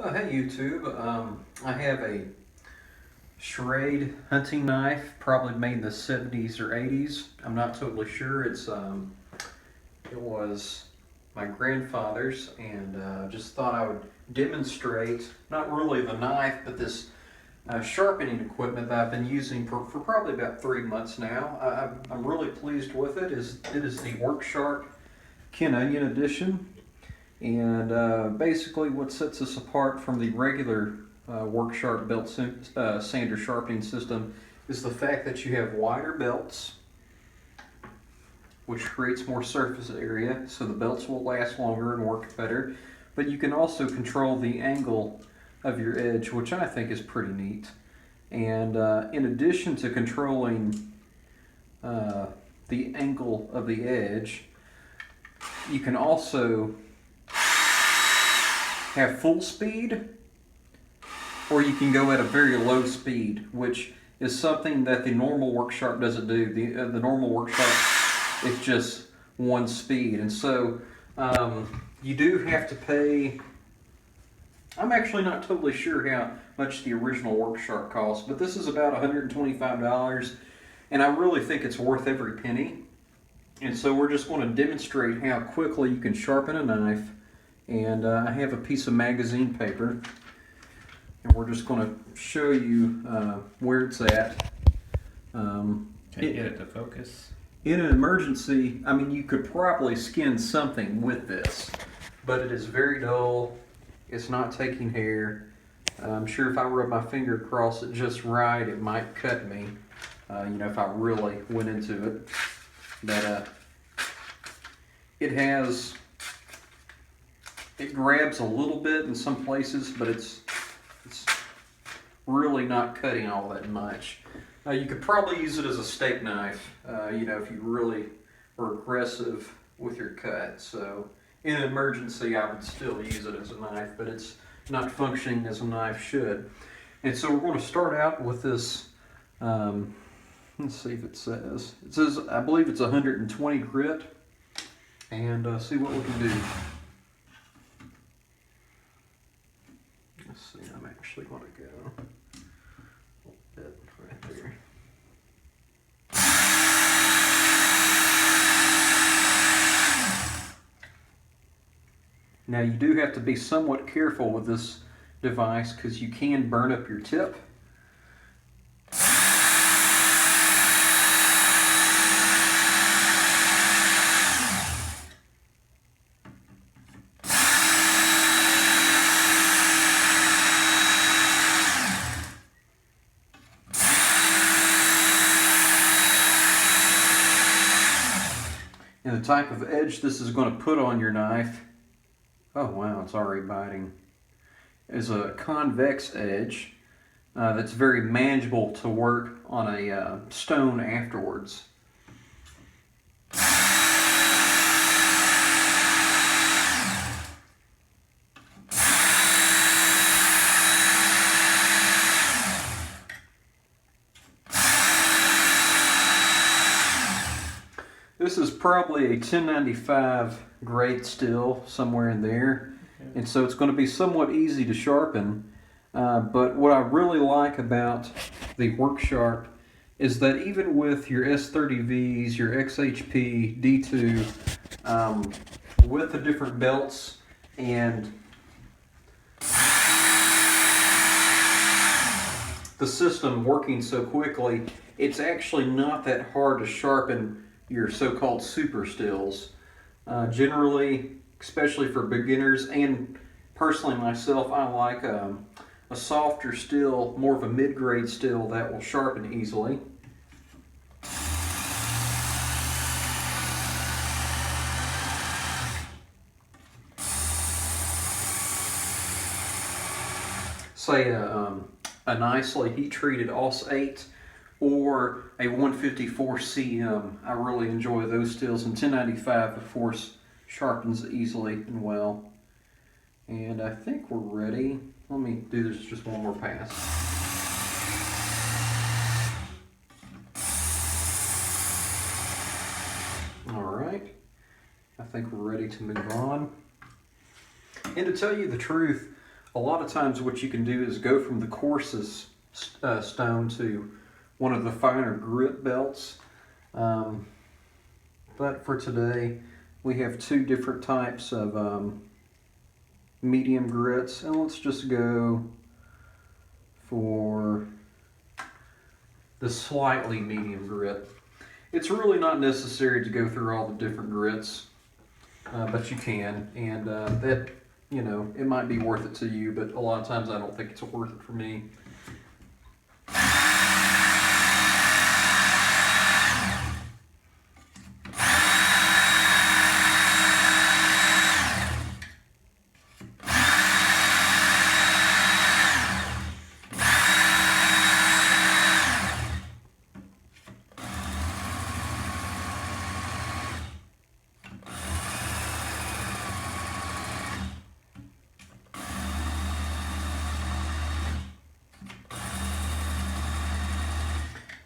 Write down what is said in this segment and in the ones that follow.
Hey YouTube, I have a Schrade hunting knife, probably made in the 70s or 80s. I'm not totally sure. It was my grandfather's, and just thought I would demonstrate, not really the knife, but this sharpening equipment that I've been using for probably about 3 months now. I'm really pleased with it. It is the Worksharp Ken Onion Edition. And basically what sets this apart from the regular Worksharp belt sander sharpening system is the fact that you have wider belts, which creates more surface area, so the belts will last longer and work better. But you can also control the angle of your edge, which I think is pretty neat. And in addition to controlling the angle of the edge, you can also have full speed, or you can go at a very low speed, which is something that the normal Worksharp doesn't do. The normal Worksharp, it's just one speed, and so you do have to pay. I'm actually not totally sure how much the original Worksharp cost, but this is about $125, and I really think it's worth every penny. And so we're just going to demonstrate how quickly you can sharpen a knife. And I have a piece of magazine paper, and we're just going to show you where it's at. Can you get it to focus? In an emergency, I mean, you could probably skin something with this, but it is very dull. It's not taking hair. I'm sure if I rub my finger across it just right, it might cut me, if I really went into it. But it grabs a little bit in some places, but it's really not cutting all that much. You could probably use it as a steak knife, if you really were aggressive with your cut. So in an emergency, I would still use it as a knife, but it's not functioning as a knife should. And so we're going to start out with this, let's see if it says. It says, I believe it's 120 grit, and see what we can do. Let's see, I'm actually going to go a little bit right there. Now you do have to be somewhat careful with this device because you can burn up your tip. And the type of edge this is going to put on your knife, oh wow, it's already biting, is a convex edge that's very manageable to work on a stone afterwards. This is probably a 1095 grade steel, somewhere in there. Okay. And so it's going to be somewhat easy to sharpen. But what I really like about the Worksharp is that even with your S30Vs, your XHP, D2, with the different belts and the system working so quickly, it's actually not that hard to sharpen your so-called super stills. Generally, especially for beginners, and personally myself, I like a softer still, more of a mid-grade still that will sharpen easily. Say a nicely heat-treated AUS 8 or a 154 CM. I really enjoy those stills, and 1095 of course sharpens easily and well. And I think we're ready. Let me do this just one more pass. Alright, I think we're ready to move on. And to tell you the truth, a lot of times what you can do is go from the coarsest stone to one of the finer grit belts. But for today, we have two different types of medium grits, and let's just go for the slightly medium grit. It's really not necessary to go through all the different grits, but you can, and that, you know, it might be worth it to you, but a lot of times I don't think it's worth it for me.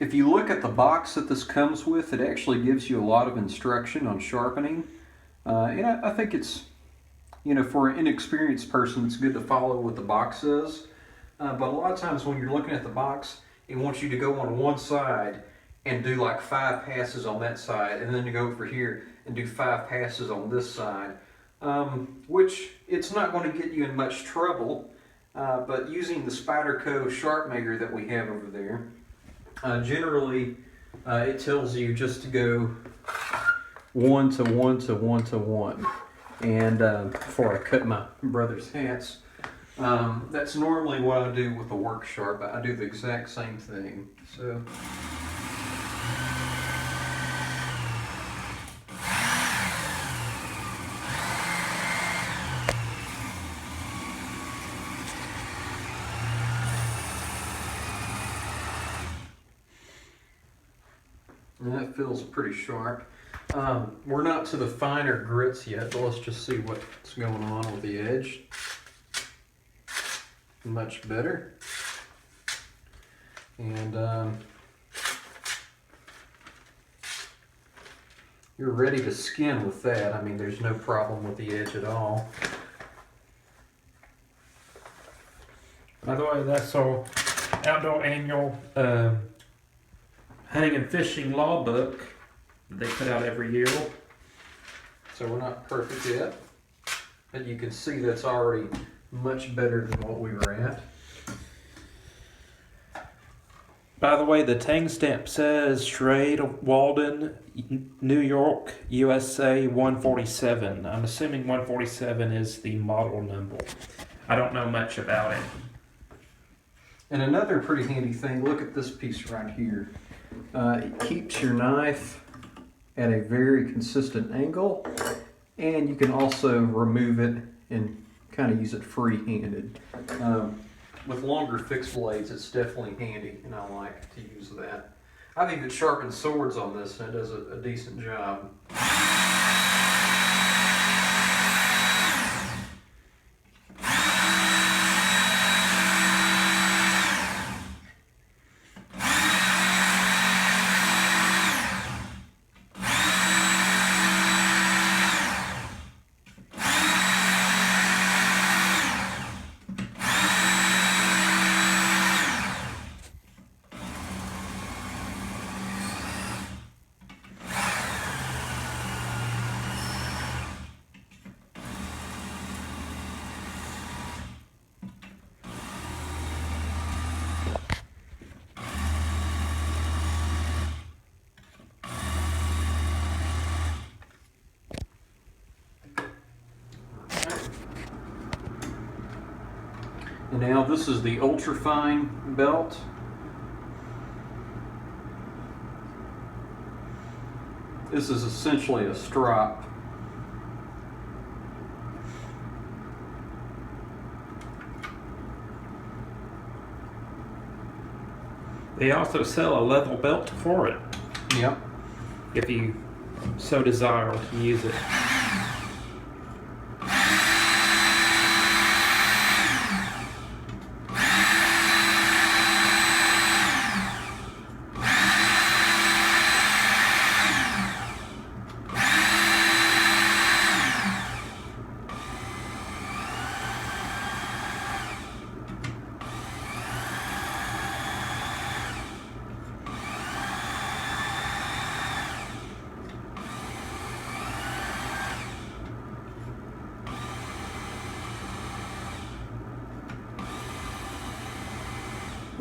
If you look at the box that this comes with, it actually gives you a lot of instruction on sharpening. And I think it's, you know, for an inexperienced person, it's good to follow what the box says. But a lot of times when you're looking at the box, it wants you to go on one side and do like 5 passes on that side, and then to go over here and do 5 passes on this side. Which it's not going to get you in much trouble, but using the Spyderco sharp maker that we have over there, generally, it tells you just to go 1 to 1 to 1 to 1. And before I cut my brother's hats, that's normally what I do with the Worksharp. I do the exact same thing. So. And that feels pretty sharp. We're not to the finer grits yet, but let's just see what's going on with the edge. Much better. And you're ready to skin with that. I mean, there's no problem with the edge at all. By the way, that's our outdoor annual hunting and fishing law book that they put out every year. So we're not perfect yet, but you can see that's already much better than what we were at. By the way, the tang stamp says Schrade Walden, New York, USA 147. I'm assuming 147 is the model number. I don't know much about it. And another pretty handy thing, look at this piece right here. It keeps your knife at a very consistent angle, and you can also remove it and kind of use it free-handed. With longer fixed blades, it's definitely handy, and I like to use that. I've even sharpened swords on this, and it does a decent job. And now this is the ultra-fine belt. This is essentially a strop. They also sell a leather belt for it. Yep. If you so desire to use it.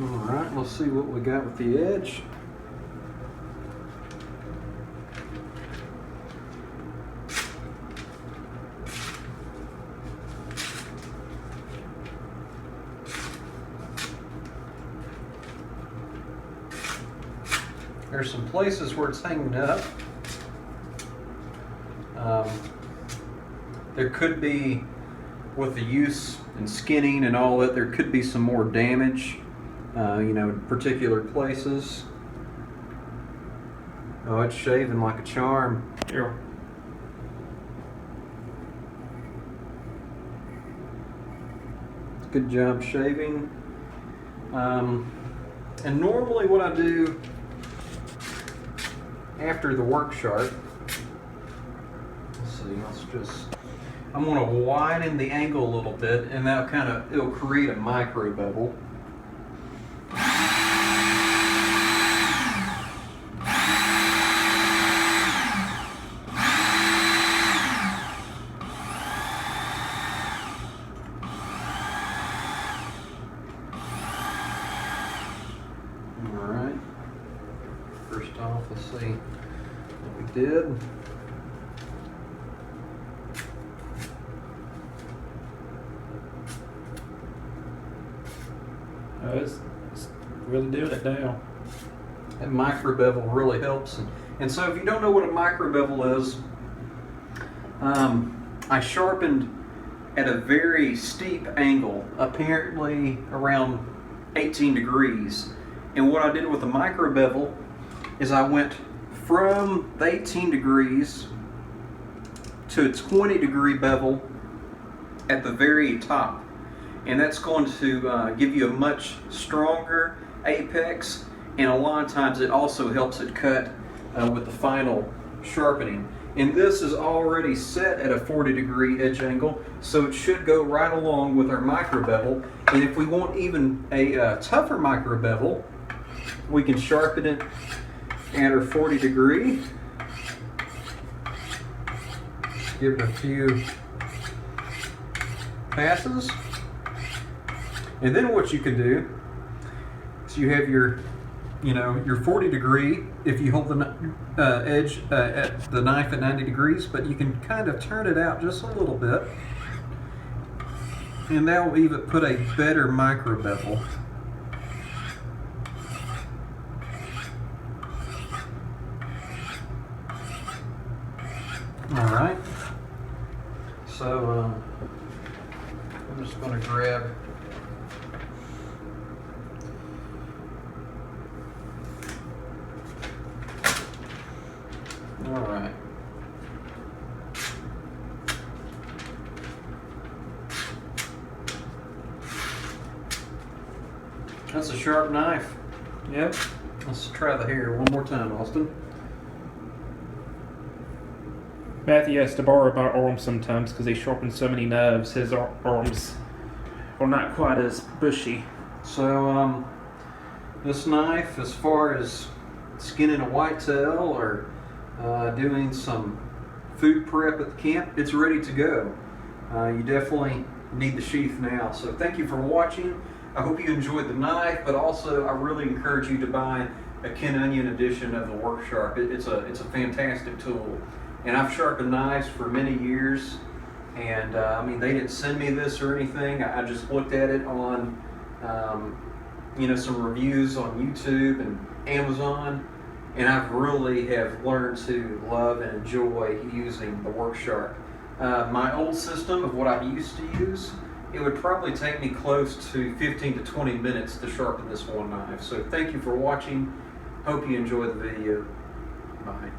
Alright, let's see what we got with the edge. There's some places where it's hanging up. There could be, with the use and skinning and all that, there could be some more damage, in particular places. Oh, it's shaving like a charm. Here. Good job shaving. And normally what I do after the Worksharp, I'm going to widen the angle a little bit, and it'll create a micro bevel. Alright, first off, let's see what we did. It's really doing it now. That micro bevel really helps. And so if you don't know what a micro bevel is, I sharpened at a very steep angle, apparently around 18 degrees. And what I did with the micro bevel is I went from the 18 degrees to a 20-degree bevel at the very top. And that's going to give you a much stronger apex, and a lot of times it also helps it cut with the final sharpening. And this is already set at a 40-degree edge angle, so it should go right along with our micro bevel. And if we want even a tougher micro bevel, we can sharpen it at our 40-degree. Give it a few passes. And then what you can do is you have your 40-degree if you hold the edge at the knife at 90 degrees, but you can kind of turn it out just a little bit, and that will even put a better micro bevel. All right. So I'm just going to grab. All right. That's a sharp knife. Yep. Let's try the hair one more time, Austin. Matthew has to borrow my arm sometimes because he sharpens so many knives. His arms are not quite as bushy. So, this knife, as far as skinning a whitetail or doing some food prep at the camp, it's ready to go. You definitely need the sheath now. So thank you for watching. I hope you enjoyed the knife, but also I really encourage you to buy a Ken Onion edition of the Worksharp. It's a fantastic tool. And I've sharpened knives for many years, and I mean, they didn't send me this or anything. I just looked at it on some reviews on YouTube and Amazon, and I've really have learned to love and enjoy using the Worksharp. My old system of what I used to use, it would probably take me close to 15 to 20 minutes to sharpen this one knife. So thank you for watching. Hope you enjoyed the video. Bye.